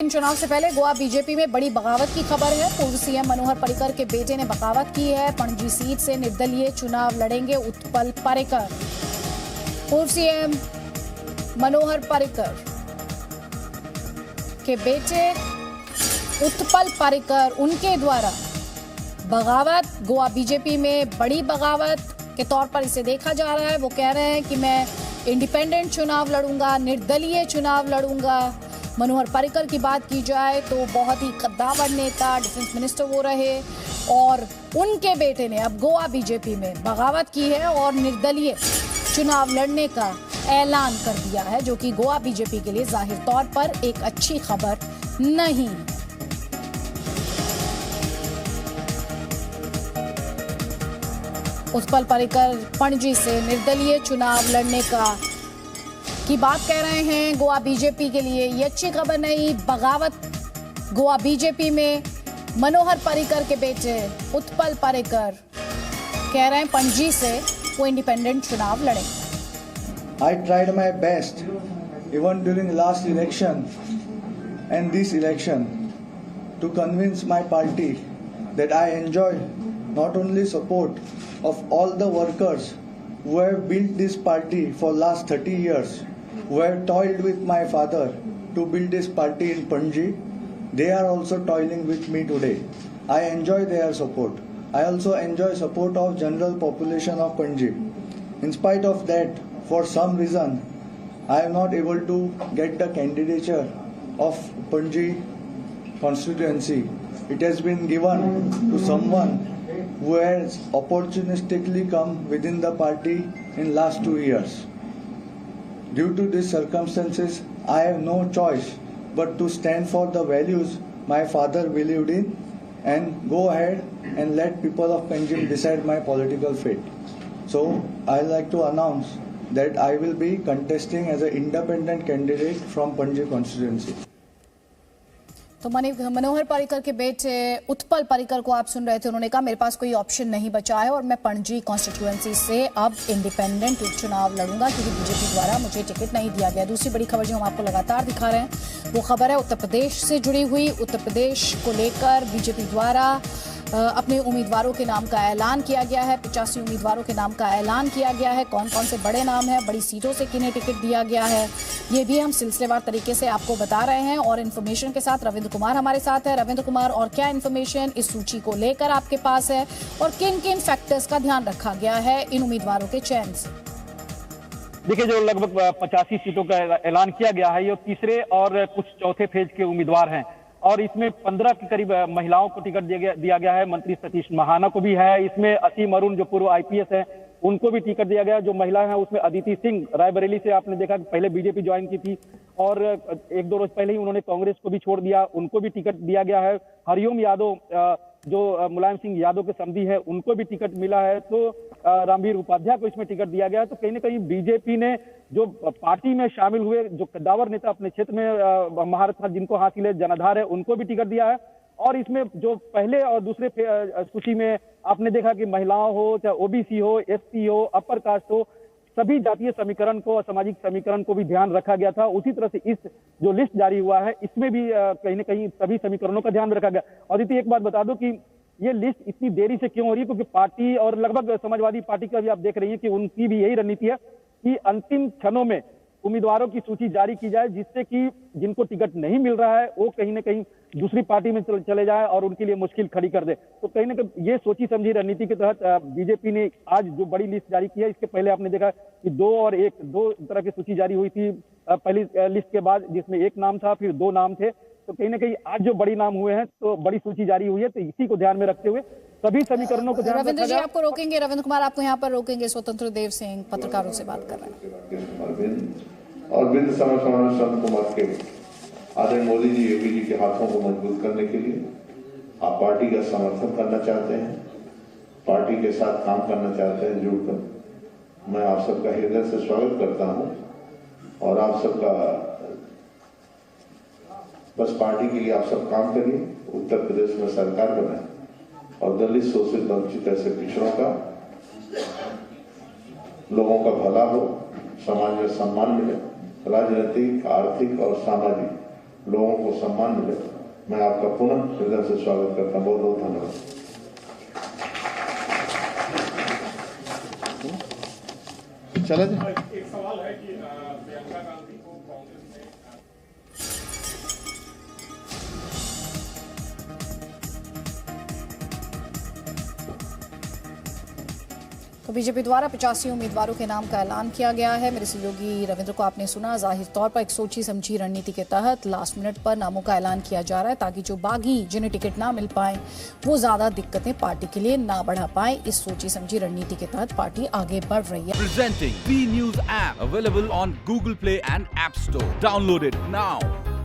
चुनाव से पहले गोवा बीजेपी में बड़ी बगावत की खबर है। पूर्व सीएम मनोहर पर्रिकर के बेटे ने बगावत की है। पणजी सीट से निर्दलीय चुनाव लड़ेंगे उत्पल पर्रिकर। पूर्व सीएम मनोहर पर्रिकर के बेटे उत्पल पर्रिकर, उनके द्वारा बगावत, गोवा बीजेपी में बड़ी बगावत के तौर पर इसे देखा जा रहा है। वो कह रहे हैं कि मैं इंडिपेंडेंट चुनाव लड़ूंगा, निर्दलीय चुनाव लड़ूंगा। मनोहर पर्रिकर की बात की जाए तो बहुत ही कद्दावर नेता, डिफेंस मिनिस्टर वो रहे और उनके बेटे ने अब गोवा बीजेपी में बगावत की है और निर्दलीय चुनाव लड़ने का ऐलान कर दिया है, जो कि गोवा बीजेपी के लिए जाहिर तौर पर एक अच्छी खबर नहीं। उत्पल पर्रिकर पणजी से निर्दलीय चुनाव लड़ने की बात कह रहे हैं। गोवा बीजेपी के लिए ये अच्छी खबर नहीं। बगावत गोवा बीजेपी में मनोहर पर्रिकर के बेटे उत्पल पर्रिकर कह रहे हैं पणजी से वो इंडिपेंडेंट चुनाव लड़ेंगे। I tried my best even during last election and this election to convince my party that I enjoy not only support of all the workers who have built this party for last 30 years, who have toiled with my father to build this party in Panaji. They are also toiling with me today. I enjoy their support. I also enjoy support of general population of Panaji. In spite of that, for some reason, I am not able to get the candidature of Panaji constituency. It has been given to someone who has opportunistically come within the party in last 2 years. Due to these circumstances, I have no choice but to stand for the values my father believed in and go ahead and let people of Panjim decide my political fate. So, I like to announce that I will be contesting as an independent candidate from Panjim constituency. तो मनोहर पर्रिकर के बेटे उत्पल पर्रिकर को आप सुन रहे थे। उन्होंने कहा मेरे पास कोई ऑप्शन नहीं बचा है और मैं पणजी कॉन्स्टिट्यूएंसी से अब इंडिपेंडेंट चुनाव लड़ूंगा क्योंकि बीजेपी द्वारा मुझे टिकट नहीं दिया गया। दूसरी बड़ी खबर जो हम आपको लगातार दिखा रहे हैं वो खबर है उत्तर प्रदेश से जुड़ी हुई। उत्तर प्रदेश को लेकर बीजेपी द्वारा अपने उम्मीदवारों के नाम का ऐलान किया गया है। 85 उम्मीदवारों के नाम का ऐलान किया गया है। कौन कौन से बड़े नाम हैं, बड़ी सीटों से किन्हें टिकट दिया गया है, ये भी हम सिलसिलेवार तरीके से आपको बता रहे हैं। और इन्फॉर्मेशन के साथ रविंद्र कुमार हमारे साथ है। रविंद्र कुमार, और क्या इन्फॉर्मेशन इस सूची को लेकर आपके पास है और किन किन फैक्टर्स का ध्यान रखा गया है इन उम्मीदवारों के चयन से? देखिए, जो लगभग 85 सीटों का ऐलान किया गया है, ये तीसरे और कुछ चौथे फेज के उम्मीदवार हैं और इसमें 15 के करीब महिलाओं को टिकट दिया गया है। मंत्री सतीश महाना को भी है। इसमें असीम अरुण जो पूर्व आईपीएस है उनको भी टिकट दिया गया। जो महिला है उसमें अदिति सिंह रायबरेली से, आपने देखा कि पहले बीजेपी ज्वाइन की थी और 1-2 रोज पहले ही उन्होंने कांग्रेस को भी छोड़ दिया, उनको भी टिकट दिया गया है। हरिओम यादव जो मुलायम सिंह यादव के समधी है उनको भी टिकट मिला है। तो रामवीर उपाध्याय को इसमें टिकट दिया गया है। तो कहीं ना कहीं बीजेपी ने जो पार्टी में शामिल हुए जो कद्दावर नेता अपने क्षेत्र में महारथ जिनको हासिल है, जनाधार है, उनको भी टिकट दिया है। और इसमें जो पहले और दूसरे सूची में आपने देखा कि महिलाओं हो, चाहे ओबीसी हो, एसटी हो, अपर कास्ट हो, सभी जातीय समीकरण को और सामाजिक समीकरण को भी ध्यान रखा गया था। उसी तरह से इस जो लिस्ट जारी हुआ है इसमें भी कहीं ना कहीं सभी समीकरणों का ध्यान रखा गया। और दीदी, एक बात बता दो कि ये लिस्ट इतनी देरी से क्यों हो रही है, क्योंकि पार्टी और लगभग समाजवादी पार्टी का भी आप देख रही है कि उनकी भी यही रणनीति है कि अंतिम क्षणों में उम्मीदवारों की सूची जारी की जाए, जिससे कि जिनको टिकट नहीं मिल रहा है वो कहीं ना कहीं दूसरी पार्टी में चले जाए और उनके लिए मुश्किल खड़ी कर दे। तो कहीं ना कहीं ये सोची समझी रणनीति के तहत बीजेपी ने आज जो बड़ी लिस्ट जारी की है। इसके पहले आपने देखा कि 2 और 1 2 तरह की सूची जारी हुई थी पहली लिस्ट के बाद, जिसमें 1 नाम था, फिर 2 नाम थे। तो कहीं ना कहीं आज जो बड़ी नाम हुए हैं तो बड़ी सूची जारी हुई है। तो इसी को ध्यान में रखते हुए सभी समीकरणों को ध्यान रविंद्र जी आपको रोकेंगे, रविंद्र कुमार आपको यहाँ पर रोकेंगे। स्वतंत्र देव सिंह पत्रकारों से बात कर रहे हैं। और बिंद समय संत कुमार के आदरणीय मोदी जी, योगी जी के हाथों को मजबूत करने के लिए आप पार्टी का समर्थन करना चाहते हैं, पार्टी के साथ काम करना चाहते हैं जुड़कर, मैं आप सबका हृदय से स्वागत करता हूं। और आप सबका बस पार्टी के लिए आप सब काम करिए, उत्तर प्रदेश में सरकार बनाए और दलित, शोषित, वंचित ऐसे पिछड़ों का, लोगों का भला हो, समाज में सम्मान मिले, राजनीतिक, आर्थिक और सामाजिक लोगों को सम्मान मिले। मैं आपका पुनः हृदय से स्वागत करता हूं। बहुत बहुत धन्यवाद। चला जी। एक सवाल है कि प्रियंका गांधी को कांग्रेस ने तो बीजेपी द्वारा 85 उम्मीदवारों के नाम का ऐलान किया गया है। मेरे सहयोगी रविंद्र को आपने सुना। जाहिर तौर पर एक सोची समझी रणनीति के तहत लास्ट मिनट पर नामों का ऐलान किया जा रहा है ताकि जो बागी जिन्हें टिकट ना मिल पाए वो ज्यादा दिक्कतें पार्टी के लिए ना बढ़ा पाए। इस सोची समझी रणनीति के तहत पार्टी आगे बढ़ रही है। Presenting B News app available on Google Play and App Store. Download it now.